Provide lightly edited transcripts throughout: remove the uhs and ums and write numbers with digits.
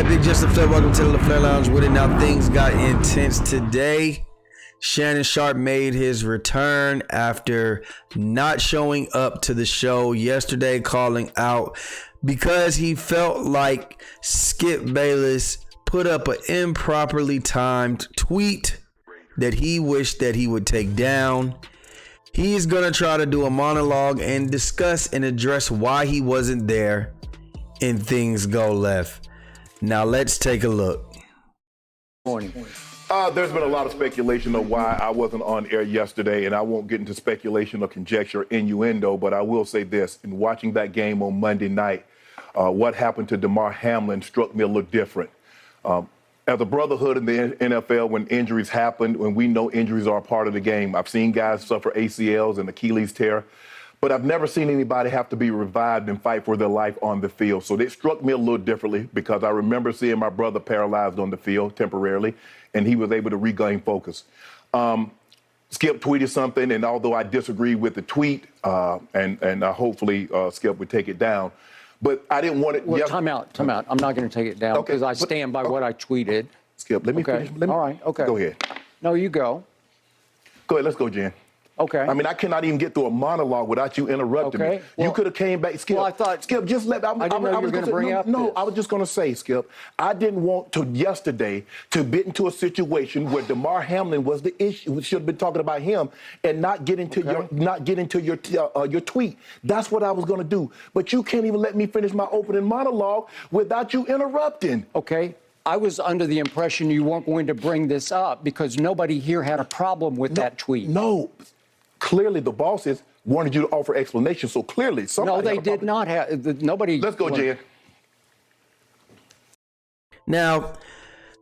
BigJusLaFlare, welcome to the LaFlare Lounge. With it now, things got intense today. Shannon Sharpe made his return after not showing up to the show yesterday, calling out because he felt like Skip Bayless put up an improperly timed tweet that he wished that he would take down. He's gonna try to do a monologue and discuss and address why he wasn't there and things go left. Now let's take a look. Morning. There's been a lot of speculation of why I wasn't on air yesterday, and I won't get into speculation or conjecture or innuendo, but I will say this. In watching that game on Monday night, what happened to Damar Hamlin struck me a little different. As a brotherhood in the NFL, when injuries happen, when we know injuries are a part of the game, I've seen guys suffer ACLs and Achilles tear, but I've never seen anybody have to be revived and fight for their life on the field. So it struck me a little differently because I remember seeing my brother paralyzed on the field temporarily, and he was able to regain focus. Skip tweeted something, and although I disagree with the tweet, and hopefully Skip would take it down, but I didn't want it. Well, time out. I'm not going to take it down because I stand by what I tweeted. Skip, let me finish. All right, okay. Go ahead. No, you go. Go ahead, let's go, Jen. Okay. I mean, I cannot even get through a monologue without you interrupting me. Well, you could have came back, Skip. Well, I thought Skip, just let. I didn't know you were going to bring up No, this. I was just going to say, Skip. I didn't want to yesterday to get into a situation where Damar Hamlin was the issue. We should have been talking about him and not get into your tweet. That's what I was going to do. But you can't even let me finish my opening monologue without you interrupting. Okay. I was under the impression you weren't going to bring this up because nobody here had a problem with that tweet. No. Clearly, the bosses wanted you to offer explanations, so clearly somebody. No, they did not have. Nobody. Let's go, Jen. Now,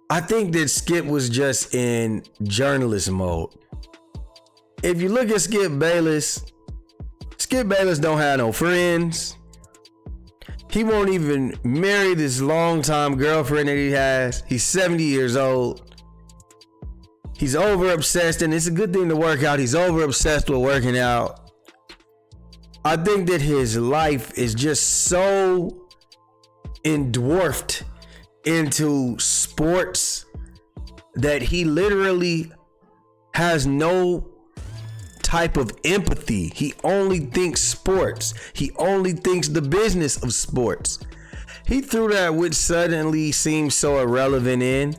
I think that Skip was just in journalist mode. If you look at Skip Bayless don't have no friends. He won't even marry this longtime girlfriend that he has. He's 70 years old. He's over obsessed, and it's a good thing to work out. He's over obsessed with working out. I think that his life is just so dwarfed into sports that he literally has no type of empathy. He only thinks sports. He only thinks the business of sports. He threw that which suddenly seems so irrelevant in.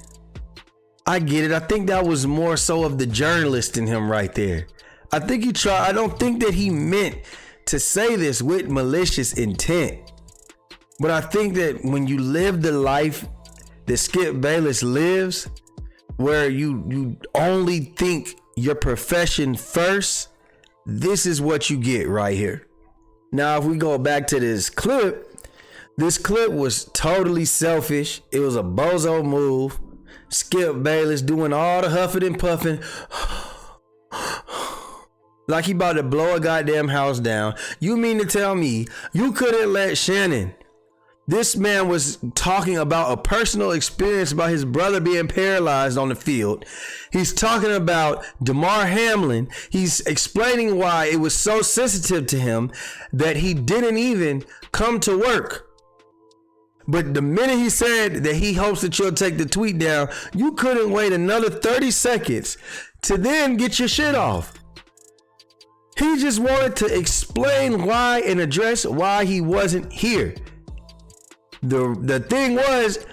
I get it. I think that was more so of the journalist in him right there. I think he tried. I don't think that he meant to say this with malicious intent. But I think that when you live the life that Skip Bayless lives, where you only think your profession first, this is what you get right here. Now, if we go back to this clip was totally selfish. It was a bozo move. Skip Bayless doing all the huffing and puffing like he about to blow a goddamn house down. You mean to tell me you couldn't let Shannon? This man was talking about a personal experience about his brother being paralyzed on the field. He's talking about Damar Hamlin. He's explaining why it was so sensitive to him that he didn't even come to work. But the minute he said that he hopes that you'll take the tweet down, you couldn't wait another 30 seconds to then get your shit off. He just wanted to explain why and address why he wasn't here. The thing was,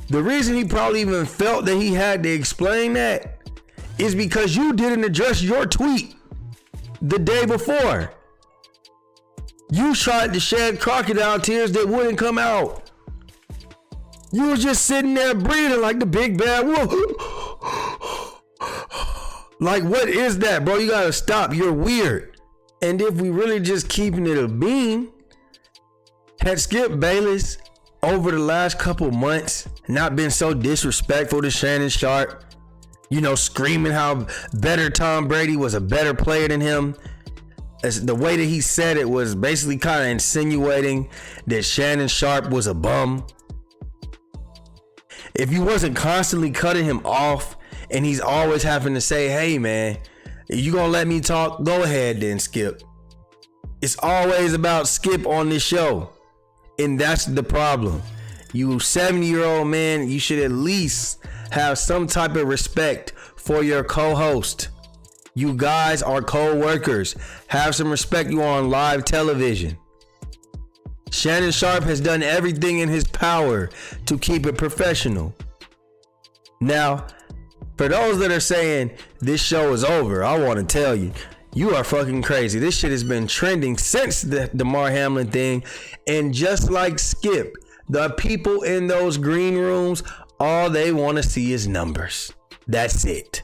the reason he probably even felt that he had to explain that is because you didn't address your tweet the day before. You tried to shed crocodile tears that wouldn't come out. You was just sitting there breathing like the big bad wolf. Like, what is that, bro? You gotta stop. You're weird. And if we really just keeping it a bean, had Skip Bayless over the last couple months not been so disrespectful to Shannon Sharpe, screaming how better Tom Brady was a better player than him, as the way that he said it was basically kind of insinuating that Shannon Sharpe was a bum. If you wasn't constantly cutting him off and he's always having to say, hey man, you gonna let me talk? Go ahead then, Skip. It's always about Skip on this show. And that's the problem. You 70-year-old man, you should at least have some type of respect for your co-host. You guys are co-workers. Have some respect. You are on live television. Shannon Sharpe has done everything in his power to keep it professional. Now, for those that are saying this show is over, I want to tell you, you are fucking crazy. This shit has been trending since the Damar Hamlin thing. And just like Skip, the people in those green rooms, all they want to see is numbers. That's it.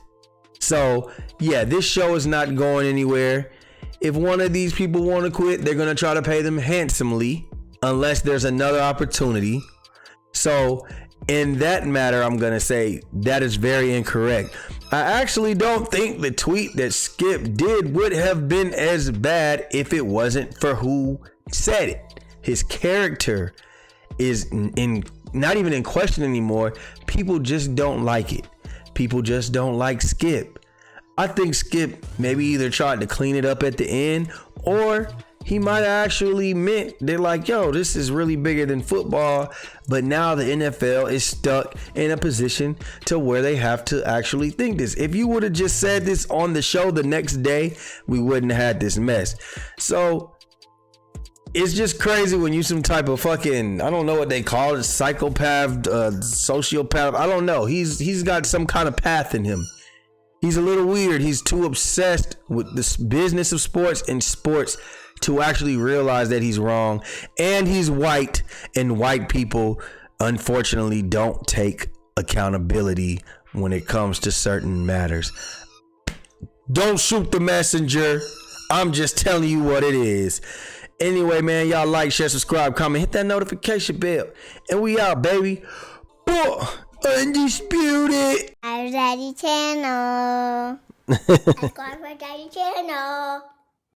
So, yeah, this show is not going anywhere. If one of these people want to quit, they're going to try to pay them handsomely unless there's another opportunity. So, in that matter, I'm going to say that is very incorrect. I actually don't think the tweet that Skip did would have been as bad if it wasn't for who said it. His character is not even in question anymore. People just don't like it. People just don't like Skip. I think Skip maybe either tried to clean it up at the end, or he might have actually meant they're like, yo, this is really bigger than football. But now the NFL is stuck in a position to where they have to actually think this. If you would have just said this on the show the next day, we wouldn't have had this mess. So it's just crazy when you some type of fucking, I don't know what they call it, psychopath, sociopath. I don't know. He's got some kind of path in him. He's a little weird. He's too obsessed with this business of sports and sports to actually realize that he's wrong. And he's white, and white people unfortunately don't take accountability when it comes to certain matters. Don't shoot the messenger. I'm just telling you what it is. Anyway, man, y'all like, share, subscribe, comment, hit that notification bell, and we out, baby. Undisputed. Our Daddy channel. Subscribe for Daddy channel.